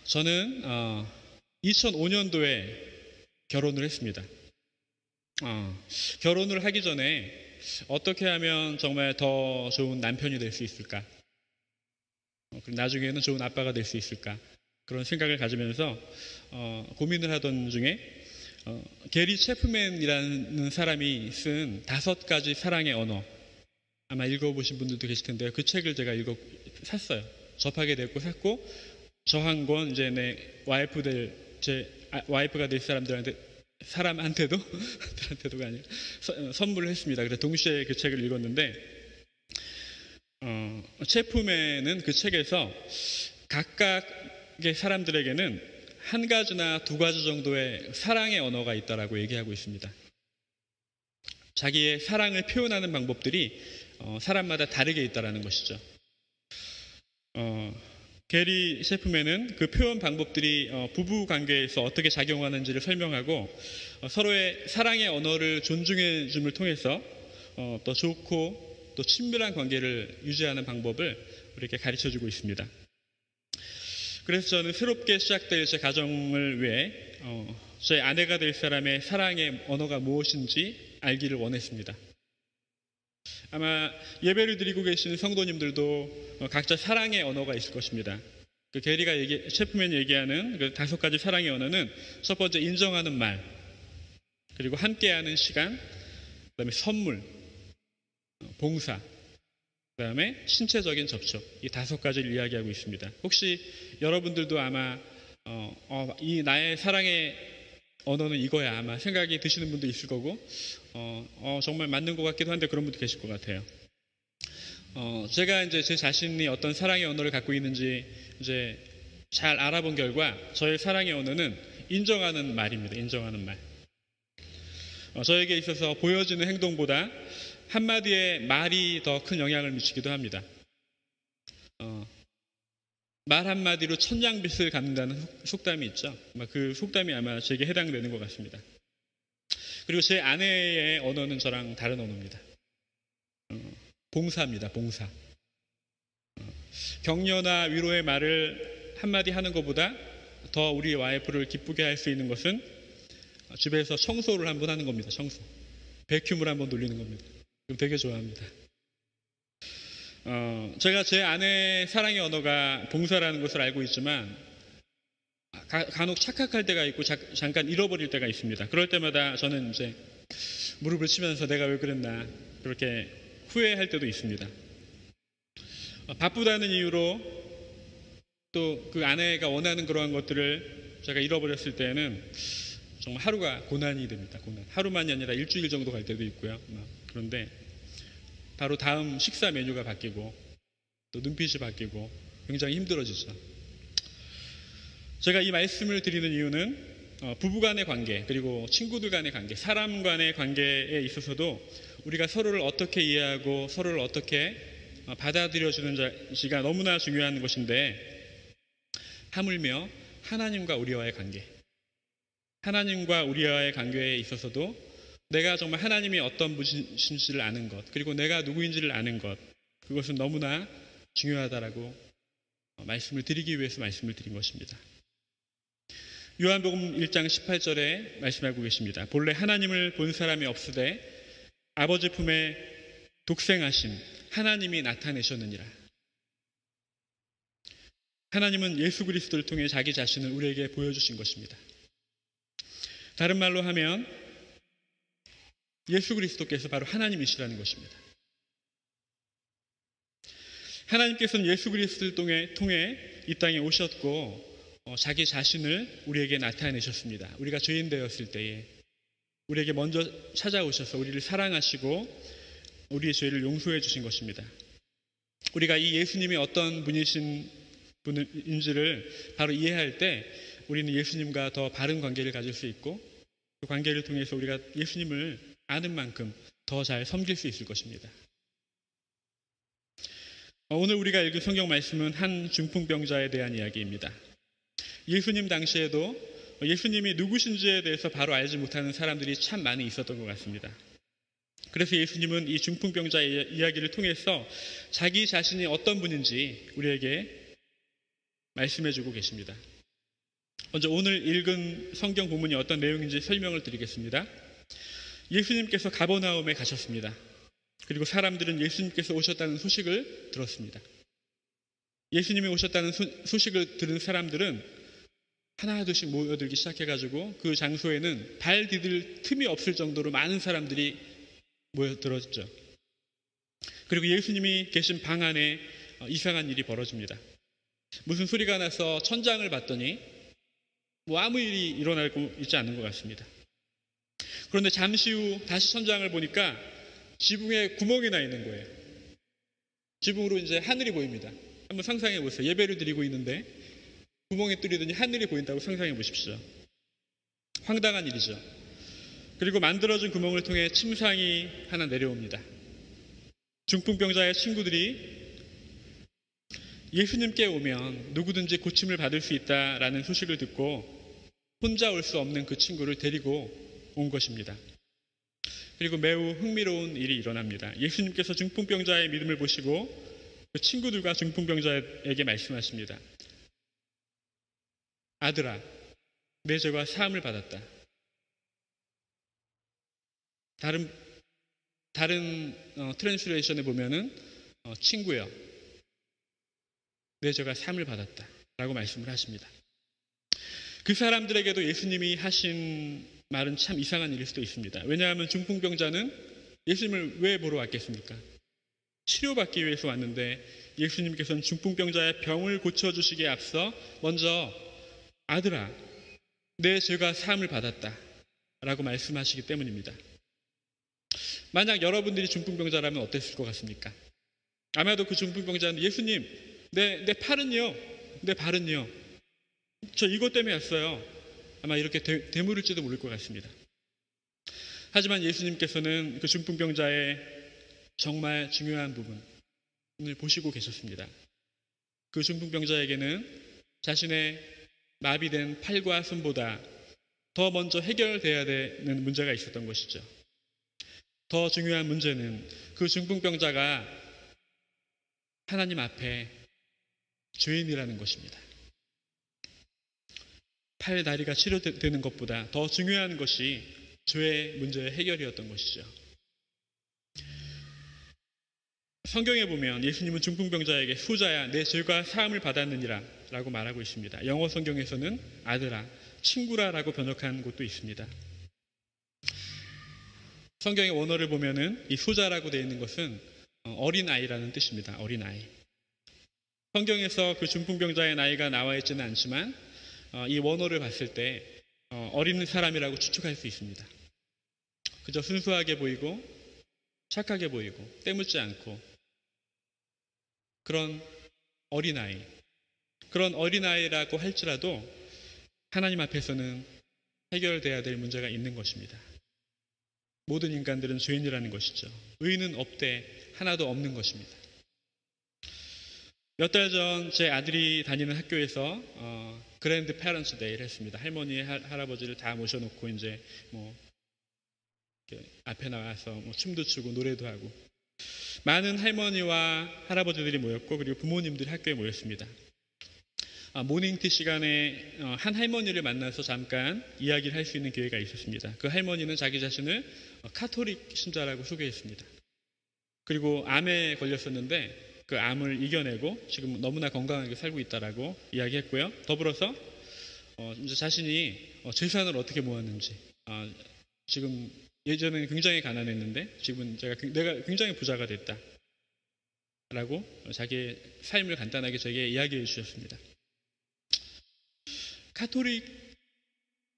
저는 2005년도에 결혼을 했습니다. 결혼을 하기 전에 어떻게 하면 정말 더 좋은 남편이 될 수 있을까? 그리고 나중에는 좋은 아빠가 될 수 있을까? 그런 생각을 가지면서 고민을 하던 중에 게리 체프맨이라는 사람이 쓴 5가지 사랑의 언어, 아마 읽어보신 분들도 계실 텐데요. 그 책을 제가 샀어요. 접하게 됐고 샀고, 저 한 권 이제 내 와이프가 될 사람한테도 들한테도가 아니라 선물을 했습니다. 그래서 동시에 그 책을 읽었는데, 체프맨은 그 책에서 각각의 사람들에게는 1가지나 2가지 정도의 사랑의 언어가 있다라고 얘기하고 있습니다. 자기의 사랑을 표현하는 방법들이 사람마다 다르게 있다라는 것이죠. 게리 체프맨은 그 표현 방법들이 부부 관계에서 어떻게 작용하는지를 설명하고, 서로의 사랑의 언어를 존중해 줌을 통해서 더 좋고 또 친밀한 관계를 유지하는 방법을 우리에게 가르쳐 주고 있습니다. 그래서 저는 새롭게 시작될 제 가정을 위해 제 아내가 될 사람의 사랑의 언어가 무엇인지 알기를 원했습니다. 아마 예배를 드리고 계시는 성도님들도 각자 사랑의 언어가 있을 것입니다. 그 체프맨이 얘기하는 그 5가지 사랑의 언어는, 첫 번째 인정하는 말, 그리고 함께하는 시간, 그다음에 선물, 봉사, 그다음에 신체적인 접촉, 이 5가지를 이야기하고 있습니다. 혹시 여러분들도 아마 이 나의 사랑의 언어는 이거야 아마 생각이 드시는 분도 있을 거고, 정말 맞는 것 같기도 한데 그런 분도 계실 것 같아요. 제가 이제 제 자신이 어떤 사랑의 언어를 갖고 있는지 이제 잘 알아본 결과, 저의 사랑의 언어는 인정하는 말입니다. 인정하는 말. 저에게 있어서 보여지는 행동보다 한마디의 말이 더 큰 영향을 미치기도 합니다. 말 한마디로 천냥빚을 갚는다는 속담이 있죠. 그 속담이 아마 제게 해당되는 것 같습니다. 그리고 제 아내의 언어는 저랑 다른 언어입니다. 봉사입니다. 봉사. 격려나 위로의 말을 한마디 하는 것보다 더 우리 와이프를 기쁘게 할 수 있는 것은 집에서 청소를 한번 하는 겁니다. 청소. 베큐음을 한번 돌리는 겁니다. 그럼 되게 좋아합니다. 제가 제 아내의 사랑의 언어가 봉사라는 것을 알고 있지만, 간혹 착각할 때가 있고 잠깐 잃어버릴 때가 있습니다. 그럴 때마다 저는 이제 무릎을 치면서 내가 왜 그랬나 그렇게 후회할 때도 있습니다. 바쁘다는 이유로 또 그 아내가 원하는 그러한 것들을 제가 잃어버렸을 때는 정말 하루가 고난이 됩니다. 고난. 하루만이 아니라 일주일 정도 갈 때도 있고요. 그런데 바로 다음 식사 메뉴가 바뀌고 또 눈빛이 바뀌고 굉장히 힘들어지죠. 제가 이 말씀을 드리는 이유는 부부 간의 관계, 그리고 친구들 간의 관계, 사람 간의 관계에 있어서도 우리가 서로를 어떻게 이해하고 서로를 어떻게 받아들여주는지가 너무나 중요한 것인데, 하물며 하나님과 우리와의 관계, 하나님과 우리와의 관계에 있어서도 내가 정말 하나님이 어떤 분이신지를 아는 것, 그리고 내가 누구인지를 아는 것, 그것은 너무나 중요하다라고 말씀을 드리기 위해서 말씀을 드린 것입니다. 요한복음 1장 18절에 말씀하고 계십니다. 본래 하나님을 본 사람이 없으되 아버지 품에 독생하신 하나님이 나타내셨느니라. 하나님은 예수 그리스도를 통해 자기 자신을 우리에게 보여주신 것입니다. 다른 말로 하면 예수 그리스도께서 바로 하나님이시라는 것입니다. 하나님께서는 예수 그리스도를 통해 이 땅에 오셨고 자기 자신을 우리에게 나타내셨습니다. 우리가 죄인 되었을 때에 우리에게 먼저 찾아오셔서 우리를 사랑하시고 우리의 죄를 용서해 주신 것입니다. 우리가 이 예수님이 어떤 분인지를 바로 이해할 때 우리는 예수님과 더 바른 관계를 가질 수 있고, 그 관계를 통해서 우리가 예수님을 아는 만큼 더 잘 섬길 수 있을 것입니다. 오늘 우리가 읽은 성경 말씀은 한 중풍병자에 대한 이야기입니다. 예수님 당시에도 예수님이 누구신지에 대해서 바로 알지 못하는 사람들이 참 많이 있었던 것 같습니다. 그래서 예수님은 이 중풍병자의 이야기를 통해서 자기 자신이 어떤 분인지 우리에게 말씀해주고 계십니다. 먼저 오늘 읽은 성경 본문이 어떤 내용인지 설명을 드리겠습니다. 예수님께서 가버나움에 가셨습니다. 그리고 사람들은 예수님께서 오셨다는 소식을 들었습니다. 예수님이 오셨다는 소식을 들은 사람들은 하나둘씩 모여들기 시작해가지고 그 장소에는 발 디딜 틈이 없을 정도로 많은 사람들이 모여들었죠. 그리고 예수님이 계신 방 안에 이상한 일이 벌어집니다. 무슨 소리가 나서 천장을 봤더니 아무 일이 일어나고 있지 않는 것 같습니다. 그런데 잠시 후 다시 천장을 보니까 지붕에 구멍이 나 있는 거예요. 지붕으로 이제 하늘이 보입니다. 한번 상상해 보세요. 예배를 드리고 있는데 구멍에 뚫리더니 하늘이 보인다고 상상해 보십시오. 황당한 일이죠. 그리고 만들어진 구멍을 통해 침상이 하나 내려옵니다. 중풍병자의 친구들이 예수님께 오면 누구든지 고침을 받을 수 있다라는 소식을 듣고 혼자 올 수 없는 그 친구를 데리고 온 것입니다. 그리고 매우 흥미로운 일이 일어납니다. 예수님께서 중풍병자의 믿음을 보시고 그 친구들과 중풍병자에게 말씀하십니다. 아들아, 내 죄가 사함을 받았다. 다른 트랜스레이션에 보면은 친구여, 내 죄가 사함을 받았다 라고 말씀을 하십니다. 그 사람들에게도 예수님이 하신 말은 참 이상한 일일 수도 있습니다. 왜냐하면 중풍병자는 예수님을 왜 보러 왔겠습니까? 치료받기 위해서 왔는데 예수님께서는 중풍병자의 병을 고쳐주시기에 앞서 먼저 아들아, 내 죄가 사함을 받았다 라고 말씀하시기 때문입니다. 만약 여러분들이 중풍병자라면 어땠을 것 같습니까? 아마도 그 중풍병자는 예수님, 내 팔은요, 내 발은요, 저 이것 때문에 왔어요. 아마 이렇게 되물을지도 모를 것 같습니다. 하지만 예수님께서는 그 중풍병자의 정말 중요한 부분을 보시고 계셨습니다. 그 중풍병자에게는 자신의 마비된 팔과 손보다 더 먼저 해결돼야 되는 문제가 있었던 것이죠. 더 중요한 문제는 그 중풍병자가 하나님 앞에 죄인이라는 것입니다. 팔, 다리가 치료되는 것보다 더 중요한 것이 죄의 문제의 해결이었던 것이죠. 성경에 보면 예수님은 중풍병자에게 후자야, 내 죄가 사함을 받았느니라 라고 말하고 있습니다. 영어 성경에서는 아들아, 친구라 라고 번역한 곳도 있습니다. 성경의 원어를 보면은 이 후자라고 되어 있는 것은 어린아이라는 뜻입니다. 어린아이. 성경에서 그 중풍병자의 나이가 나와 있지는 않지만 이 원어를 봤을 때 어린 사람이라고 추측할 수 있습니다. 그저 순수하게 보이고 착하게 보이고 때묻지 않고 그런 어린아이. 그런 어린아이라고 할지라도 하나님 앞에서는 해결돼야 될 문제가 있는 것입니다. 모든 인간들은 죄인이라는 것이죠. 의는 없되 하나도 없는 것입니다. 몇 달 전 제 아들이 다니는 학교에서 그랜드 페런츠 데이를 했습니다. 할머니, 할아버지를 다 모셔놓고 이제 앞에 나와서 춤도 추고 노래도 하고 많은 할머니와 할아버지들이 모였고 그리고 부모님들이 학교에 모였습니다. 모닝티 시간에 한 할머니를 만나서 잠깐 이야기를 할 수 있는 기회가 있었습니다. 그 할머니는 자기 자신을 카톨릭 신자라고 소개했습니다. 그리고 암에 걸렸었는데 그 암을 이겨내고 지금 너무나 건강하게 살고 있다라고 이야기했고요. 더불어서 이제 자신이 재산을 어떻게 모았는지, 지금 예전에는 굉장히 가난했는데 지금은 내가 굉장히 부자가 됐다라고 자기의 삶을 간단하게 저에게 이야기해 주셨습니다. 카톨릭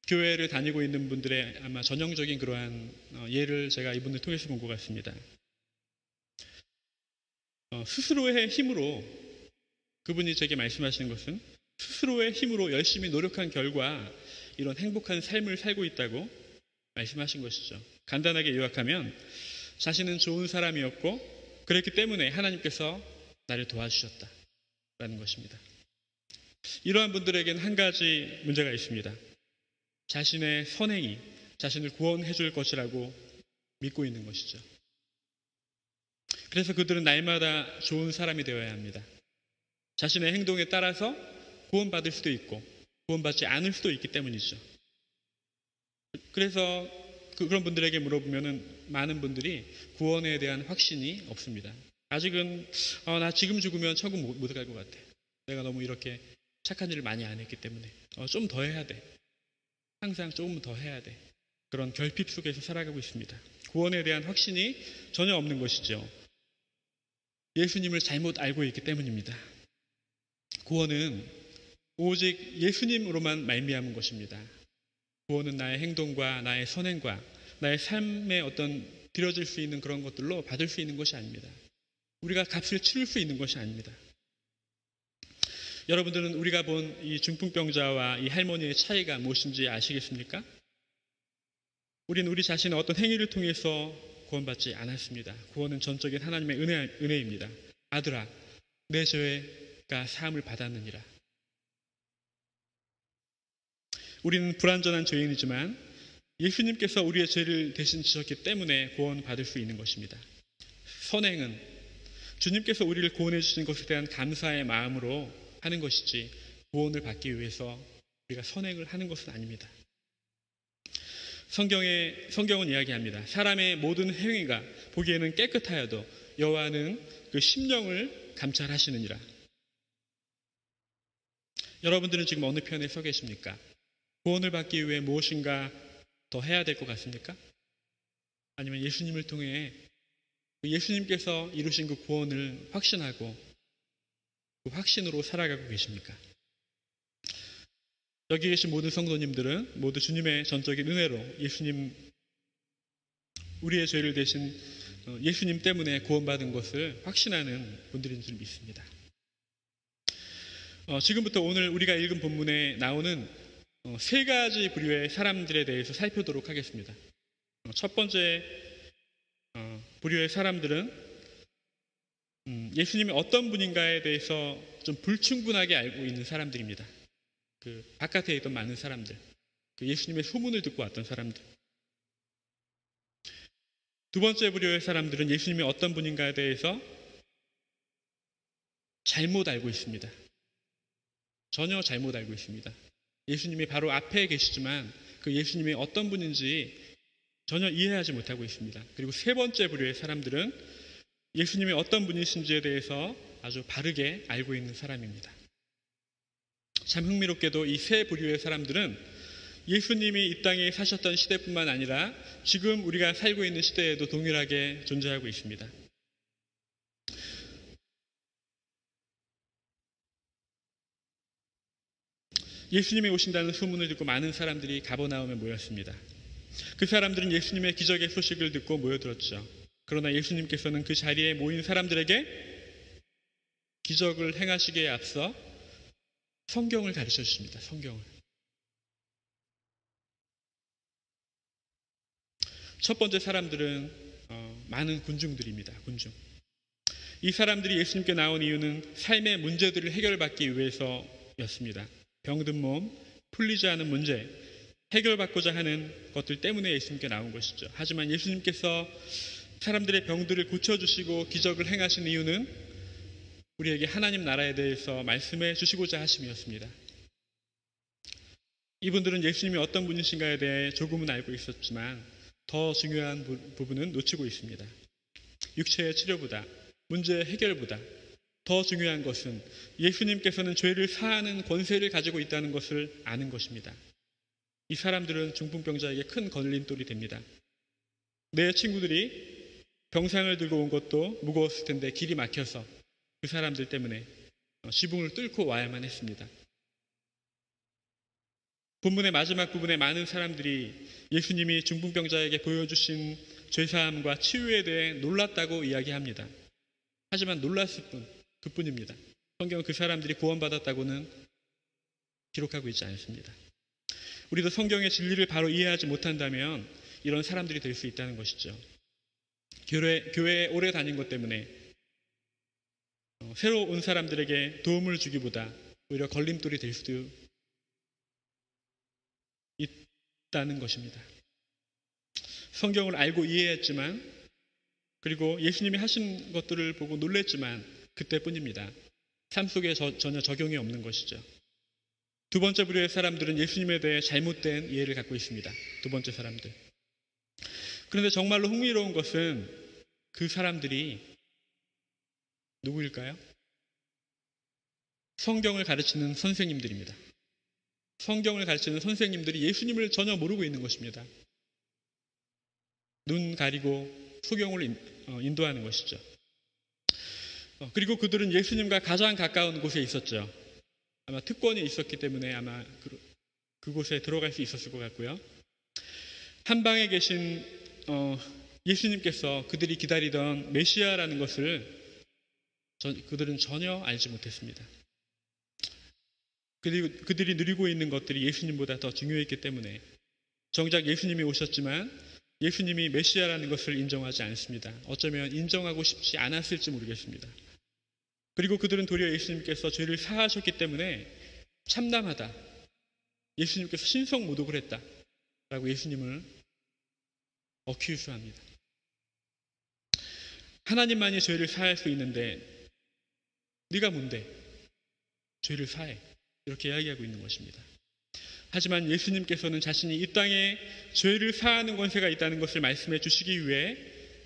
교회를 다니고 있는 분들의 아마 전형적인 그러한 예를 제가 이분을 통해서 본 것 같습니다. 스스로의 힘으로, 그분이 제게 말씀하시는 것은 스스로의 힘으로 열심히 노력한 결과 이런 행복한 삶을 살고 있다고 말씀하신 것이죠. 간단하게 요약하면 자신은 좋은 사람이었고 그랬기 때문에 하나님께서 나를 도와주셨다라는 것입니다. 이러한 분들에게는 한 가지 문제가 있습니다. 자신의 선행이 자신을 구원해 줄 것이라고 믿고 있는 것이죠. 그래서 그들은 날마다 좋은 사람이 되어야 합니다. 자신의 행동에 따라서 구원받을 수도 있고 구원받지 않을 수도 있기 때문이죠. 그래서 그런 분들에게 물어보면 많은 분들이 구원에 대한 확신이 없습니다. 아직은 나 지금 죽으면 천국 못 갈 것 같아. 내가 너무 이렇게 착한 일을 많이 안 했기 때문에 좀 더 해야 돼. 항상 조금 더 해야 돼. 그런 결핍 속에서 살아가고 있습니다. 구원에 대한 확신이 전혀 없는 것이죠. 예수님을 잘못 알고 있기 때문입니다. 구원은 오직 예수님으로만 말미암은 것입니다. 구원은 나의 행동과 나의 선행과 나의 삶에 어떤 드려질 수 있는 그런 것들로 받을 수 있는 것이 아닙니다. 우리가 값을 치를 수 있는 것이 아닙니다. 여러분들은 우리가 본 이 중풍병자와 이 할머니의 차이가 무엇인지 아시겠습니까? 우리는 우리 자신의 어떤 행위를 통해서 구원받지 않았습니다. 구원은 전적인 하나님의 은혜입니다. 아들아, 내 죄가 사함을 받았느니라. 우리는 불완전한 죄인이지만 예수님께서 우리의 죄를 대신 지셨기 때문에 구원받을 수 있는 것입니다. 선행은 주님께서 우리를 구원해 주신 것에 대한 감사의 마음으로 하는 것이지 구원을 받기 위해서 우리가 선행을 하는 것은 아닙니다. 성경은 이야기합니다. 사람의 모든 행위가 보기에는 깨끗하여도 여호와는 그 심령을 감찰하시느니라. 여러분들은 지금 어느 편에 서 계십니까? 구원을 받기 위해 무엇인가 더 해야 될 것 같습니까? 아니면 예수님을 통해 예수님께서 이루신 그 구원을 확신하고 그 확신으로 살아가고 계십니까? 여기 계신 모든 성도님들은 모두 주님의 전적인 은혜로 우리의 죄를 대신 예수님 때문에 구원받은 것을 확신하는 분들인 줄 믿습니다. 지금부터 오늘 우리가 읽은 본문에 나오는 세 가지 부류의 사람들에 대해서 살펴보도록 하겠습니다. 첫 번째 부류의 사람들은 예수님이 어떤 분인가에 대해서 좀 불충분하게 알고 있는 사람들입니다. 그 바깥에 있던 많은 사람들, 그 예수님의 소문을 듣고 왔던 사람들. 두 번째 부류의 사람들은 예수님이 어떤 분인가에 대해서 잘못 알고 있습니다. 전혀 잘못 알고 있습니다. 예수님이 바로 앞에 계시지만 그 예수님이 어떤 분인지 전혀 이해하지 못하고 있습니다. 그리고 세 번째 부류의 사람들은 예수님이 어떤 분이신지에 대해서 아주 바르게 알고 있는 사람입니다. 참 흥미롭게도 이 세 부류의 사람들은 예수님이 이 땅에 사셨던 시대뿐만 아니라 지금 우리가 살고 있는 시대에도 동일하게 존재하고 있습니다. 예수님이 오신다는 소문을 듣고 많은 사람들이 가버나움에 모였습니다. 그 사람들은 예수님의 기적의 소식을 듣고 모여들었죠. 그러나 예수님께서는 그 자리에 모인 사람들에게 기적을 행하시기에 앞서 성경을 가르쳐 주십니다. 성경을. 첫 번째 사람들은 많은 군중들입니다. 군중. 이 사람들이 예수님께 나온 이유는 삶의 문제들을 해결받기 위해서였습니다. 병든 몸, 풀리지 않은 문제, 해결받고자 하는 것들 때문에 예수님께 나온 것이죠. 하지만 예수님께서 사람들의 병들을 고쳐주시고 기적을 행하신 이유는 우리에게 하나님 나라에 대해서 말씀해 주시고자 하심이었습니다. 이분들은 예수님이 어떤 분이신가에 대해 조금은 알고 있었지만 더 중요한 부분은 놓치고 있습니다. 육체의 치료보다, 문제의 해결보다 더 중요한 것은 예수님께서는 죄를 사하는 권세를 가지고 있다는 것을 아는 것입니다. 이 사람들은 중풍병자에게 큰 걸림돌이 됩니다. 내 친구들이 병상을 들고 온 것도 무거웠을 텐데 길이 막혀서 그 사람들 때문에 지붕을 뚫고 와야만 했습니다. 본문의 마지막 부분에 많은 사람들이 예수님이 중풍병자에게 보여주신 죄사함과 치유에 대해 놀랐다고 이야기합니다. 하지만 놀랐을 뿐, 그뿐입니다. 성경은 그 사람들이 구원받았다고는 기록하고 있지 않습니다. 우리도 성경의 진리를 바로 이해하지 못한다면 이런 사람들이 될 수 있다는 것이죠. 교회에 오래 다닌 것 때문에 새로 온 사람들에게 도움을 주기보다 오히려 걸림돌이 될 수도 있다는 것입니다. 성경을 알고 이해했지만, 그리고 예수님이 하신 것들을 보고 놀랬지만 그때뿐입니다. 삶 속에 전혀 적용이 없는 것이죠. 두 번째 부류의 사람들은 예수님에 대해 잘못된 이해를 갖고 있습니다. 두 번째 사람들. 그런데 정말로 흥미로운 것은 그 사람들이 누구일까요? 성경을 가르치는 선생님들입니다. 성경을 가르치는 선생님들이 예수님을 전혀 모르고 있는 것입니다. 눈 가리고 소경을 인도하는 것이죠. 그리고 그들은 예수님과 가장 가까운 곳에 있었죠. 아마 특권이 있었기 때문에 아마 그곳에 들어갈 수 있었을 것 같고요. 한 방에 계신 예수님께서 그들이 기다리던 메시아라는 것을 그들은 전혀 알지 못했습니다. 그리고 그들이 누리고 있는 것들이 예수님보다 더 중요했기 때문에 정작 예수님이 오셨지만 예수님이 메시아라는 것을 인정하지 않습니다. 어쩌면 인정하고 싶지 않았을지 모르겠습니다. 그리고 그들은 도리어 예수님께서 죄를 사하셨기 때문에 참담하다, 예수님께서 신성모독을 했다라고 예수님을 어큐스합니다. 하나님만이 죄를 사할 수 있는데 네가 뭔데 죄를 사해, 이렇게 이야기하고 있는 것입니다. 하지만 예수님께서는 자신이 이 땅에 죄를 사하는 권세가 있다는 것을 말씀해 주시기 위해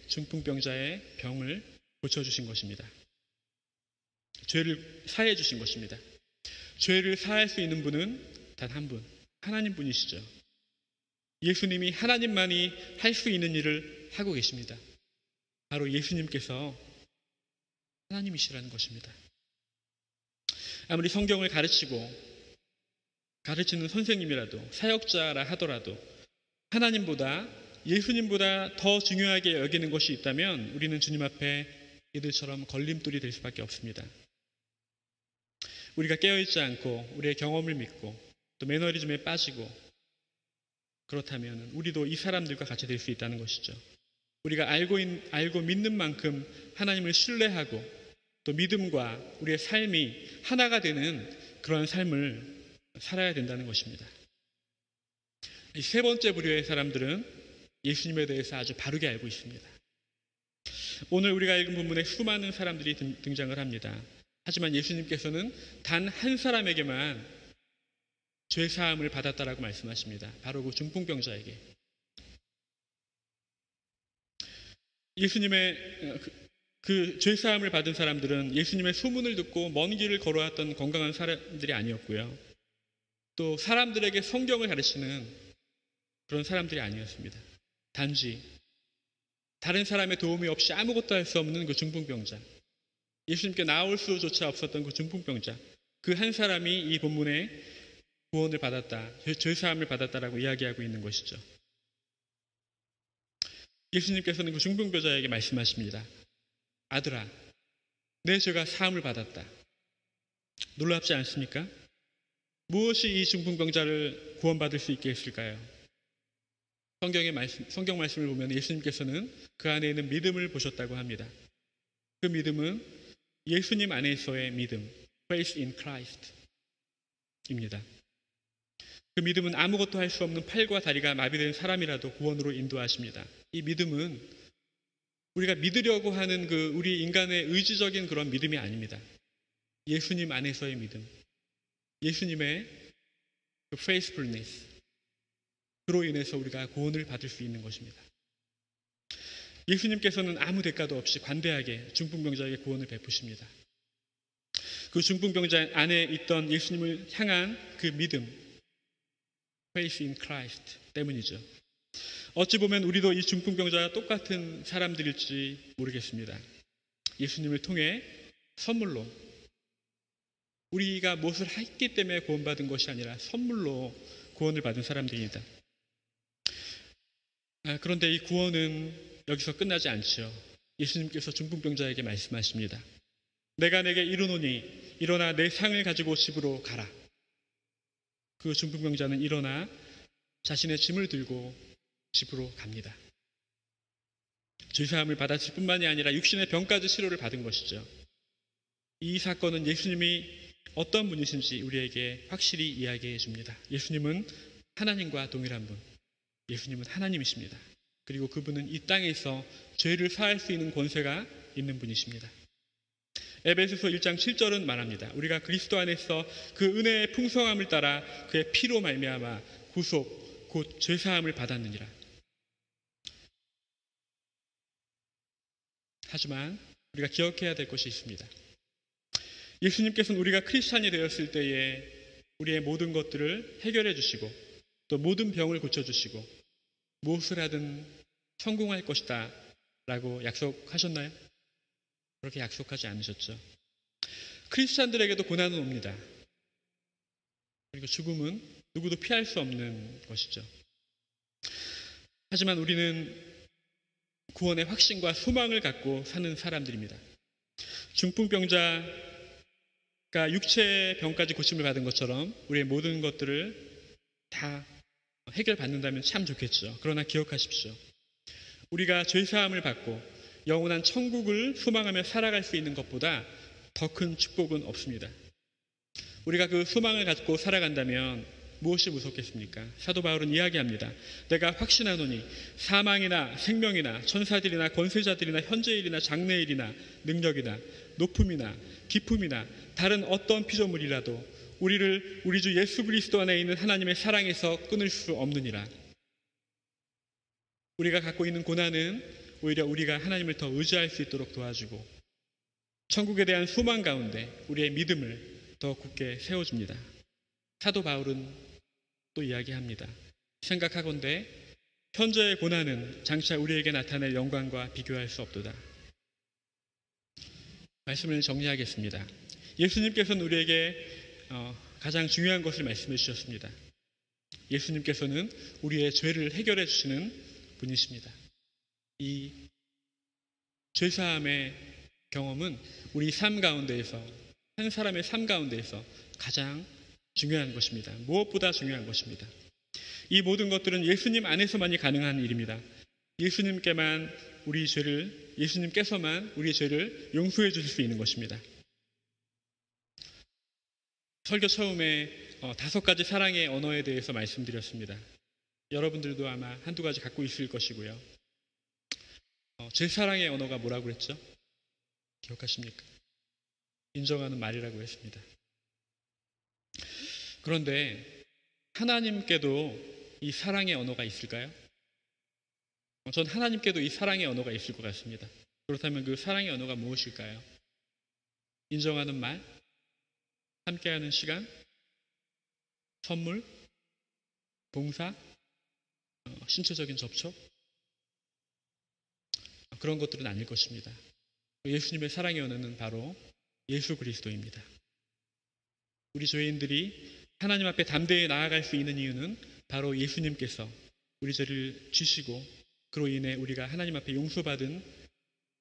중풍병자의 병을 고쳐주신 것입니다. 죄를 사해 주신 것입니다. 죄를 사할 수 있는 분은 단 한 분, 하나님뿐이시죠. 예수님이 하나님만이 할 수 있는 일을 하고 계십니다. 바로 예수님께서 하나님이시라는 것입니다. 아무리 성경을 가르치는 선생님이라도, 사역자라 하더라도 하나님보다, 예수님보다 더 중요하게 여기는 것이 있다면 우리는 주님 앞에 이들처럼 걸림돌이 될 수밖에 없습니다. 우리가 깨어있지 않고 우리의 경험을 믿고 또 매너리즘에 빠지고 그렇다면 우리도 이 사람들과 같이 될 수 있다는 것이죠. 우리가 알고 믿는 만큼 하나님을 신뢰하고 또 믿음과 우리의 삶이 하나가 되는 그런 삶을 살아야 된다는 것입니다. 이 세 번째 부류의 사람들은 예수님에 대해서 아주 바르게 알고 있습니다. 오늘 우리가 읽은 본문에 수많은 사람들이 등장을 합니다. 하지만 예수님께서는 단 한 사람에게만 죄사함을 받았다라고 말씀하십니다. 바로 그 중풍병자에게. 예수님의 그 죄사함을 받은 사람들은 예수님의 소문을 듣고 먼 길을 걸어왔던 건강한 사람들이 아니었고요. 또 사람들에게 성경을 가르치는 그런 사람들이 아니었습니다. 단지 다른 사람의 도움이 없이 아무것도 할 수 없는 그 중풍병자, 예수님께 나올 수조차 없었던 그 중풍병자, 그 한 사람이 이 본문에 구원을 받았다, 죄사함을 받았다라고 이야기하고 있는 것이죠. 예수님께서는 그 중풍병자에게 말씀하십니다. 아들아, 내 죄가 사함을 받았다. 놀랍지 않습니까? 무엇이 이 중풍병자를 구원받을 수 있게 했을까요? 성경 말씀을 보면 예수님께서는 그 안에 있는 믿음을 보셨다고 합니다. 그 믿음은 예수님 안에서의 믿음, faith in Christ입니다. 그 믿음은 아무것도 할 수 없는 팔과 다리가 마비된 사람이라도 구원으로 인도하십니다. 이 믿음은 우리가 믿으려고 하는 그 우리 인간의 의지적인 그런 믿음이 아닙니다. 예수님 안에서의 믿음, 예수님의 그 faithfulness, 그로 인해서 우리가 구원을 받을 수 있는 것입니다. 예수님께서는 아무 대가도 없이 관대하게 중풍병자에게 구원을 베푸십니다. 그 중풍병자 안에 있던 예수님을 향한 그 믿음, faith in Christ 때문이죠. 어찌 보면 우리도 이 중풍병자와 똑같은 사람들일지 모르겠습니다. 예수님을 통해 선물로, 우리가 무엇을 했기 때문에 구원받은 것이 아니라 선물로 구원을 받은 사람들입니다. 그런데 이 구원은 여기서 끝나지 않죠. 예수님께서 중풍병자에게 말씀하십니다. 내가 내게 이르노니 일어나 내 상을 가지고 집으로 가라. 그 중풍병자는 일어나 자신의 짐을 들고 집으로 갑니다. 죄사함을 받았을 뿐만이 아니라 육신의 병까지 치료를 받은 것이죠. 이 사건은 예수님이 어떤 분이신지 우리에게 확실히 이야기해 줍니다. 예수님은 하나님과 동일한 분, 예수님은 하나님이십니다. 그리고 그분은 이 땅에서 죄를 사할 수 있는 권세가 있는 분이십니다. 에베소서 1장 7절은 말합니다. 우리가 그리스도 안에서 그 은혜의 풍성함을 따라 그의 피로 말미암아 구속 곧 죄사함을 받았느니라. 하지만 우리가 기억해야 될 것이 있습니다. 예수님께서는 우리가 크리스찬이 되었을 때에 우리의 모든 것들을 해결해 주시고 또 모든 병을 고쳐주시고 무엇을 하든 성공할 것이다 라고 약속하셨나요? 그렇게 약속하지 않으셨죠. 크리스찬들에게도 고난은 옵니다. 그리고 죽음은 누구도 피할 수 없는 것이죠. 하지만 우리는 구원의 확신과 소망을 갖고 사는 사람들입니다. 중풍병자가 육체의 병까지 고침을 받은 것처럼 우리의 모든 것들을 다 해결받는다면 참 좋겠죠. 그러나 기억하십시오. 우리가 죄사함을 받고 영원한 천국을 소망하며 살아갈 수 있는 것보다 더 큰 축복은 없습니다. 우리가 그 소망을 갖고 살아간다면 무엇이 무섭겠습니까? 사도 바울은 이야기합니다. 내가 확신하노니 사망이나 생명이나 천사들이나 권세자들이나 현재일이나 장래일이나 능력이나 높음이나 깊음이나 다른 어떤 피조물이라도 우리를 우리 주 예수 그리스도 안에 있는 하나님의 사랑에서 끊을 수 없느니라. 우리가 갖고 있는 고난은 오히려 우리가 하나님을 더 의지할 수 있도록 도와주고 천국에 대한 소망 가운데 우리의 믿음을 더 굳게 세워줍니다. 사도 바울은 또 이야기합니다. 생각하건대 현재의 고난은 장차 우리에게 나타낼 영광과 비교할 수 없도다. 말씀을 정리하겠습니다. 예수님께서는 우리에게 가장 중요한 것을 말씀해 주셨습니다. 예수님께서는 우리의 죄를 해결해 주시는 분이십니다. 이 죄사함의 경험은 우리 삶 가운데에서 한 사람의 삶 가운데에서 가장 중요한 것입니다. 무엇보다 중요한 것입니다. 이 모든 것들은 예수님 안에서만이 가능한 일입니다. 예수님께서만 우리 죄를 용서해 주실 수 있는 것입니다. 설교 처음에 5가지 사랑의 언어에 대해서 말씀드렸습니다. 여러분들도 아마 한두 가지 갖고 있을 것이고요. 제 사랑의 언어가 뭐라고 그랬죠? 기억하십니까? 인정하는 말이라고 했습니다. 그런데 하나님께도 이 사랑의 언어가 있을까요? 전 하나님께도 이 사랑의 언어가 있을 것 같습니다. 그렇다면 그 사랑의 언어가 무엇일까요? 인정하는 말, 함께하는 시간, 선물, 봉사, 신체적인 접촉, 그런 것들은 아닐 것입니다. 예수님의 사랑의 언어는 바로 예수 그리스도입니다. 우리 죄인들이 하나님 앞에 담대히 나아갈 수 있는 이유는 바로 예수님께서 우리 죄를 지시고 그로 인해 우리가 하나님 앞에 용서받은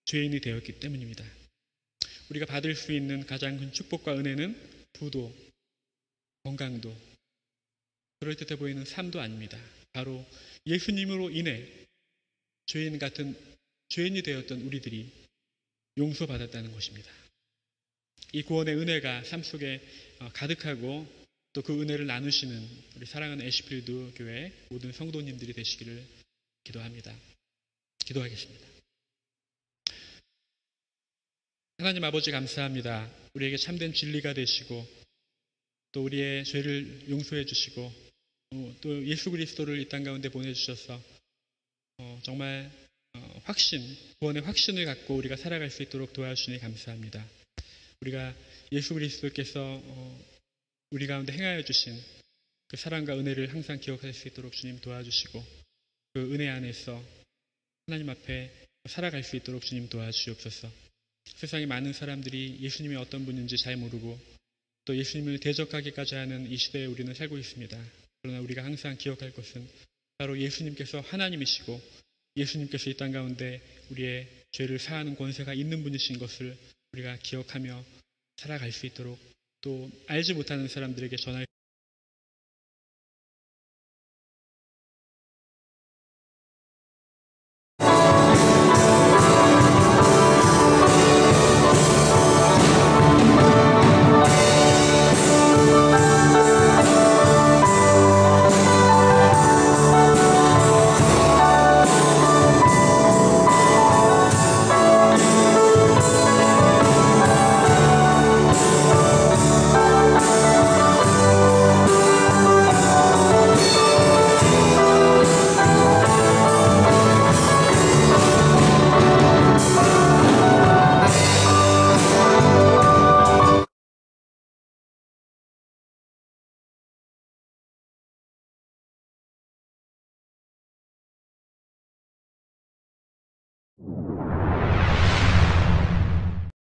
죄인이 되었기 때문입니다. 우리가 받을 수 있는 가장 큰 축복과 은혜는 부도, 건강도, 그럴듯해 보이는 삶도 아닙니다. 바로 예수님으로 인해 죄인이 되었던 우리들이 용서받았다는 것입니다. 이 구원의 은혜가 삶 속에 가득하고 또 그 은혜를 나누시는 우리 사랑하는 애쉬필드 교회 모든 성도님들이 되시기를 기도합니다. 기도하겠습니다. 하나님 아버지 감사합니다. 우리에게 참된 진리가 되시고 또 우리의 죄를 용서해 주시고 또 예수 그리스도를 이 땅 가운데 보내주셔서 정말 구원의 확신을 갖고 우리가 살아갈 수 있도록 도와주시니 감사합니다. 우리가 예수 그리스도께서 우리 가운데 행하여 주신 그 사랑과 은혜를 항상 기억할 수 있도록 주님 도와주시고 그 은혜 안에서 하나님 앞에 살아갈 수 있도록 주님 도와주시옵소서. 세상에 많은 사람들이 예수님이 어떤 분인지 잘 모르고 또 예수님을 대적하기까지 하는 이 시대에 우리는 살고 있습니다. 그러나 우리가 항상 기억할 것은 바로 예수님께서 하나님이시고 예수님께서 이 땅 가운데 우리의 죄를 사하는 권세가 있는 분이신 것을 우리가 기억하며 살아갈 수 있도록 또 알지 못하는 사람들에게 전할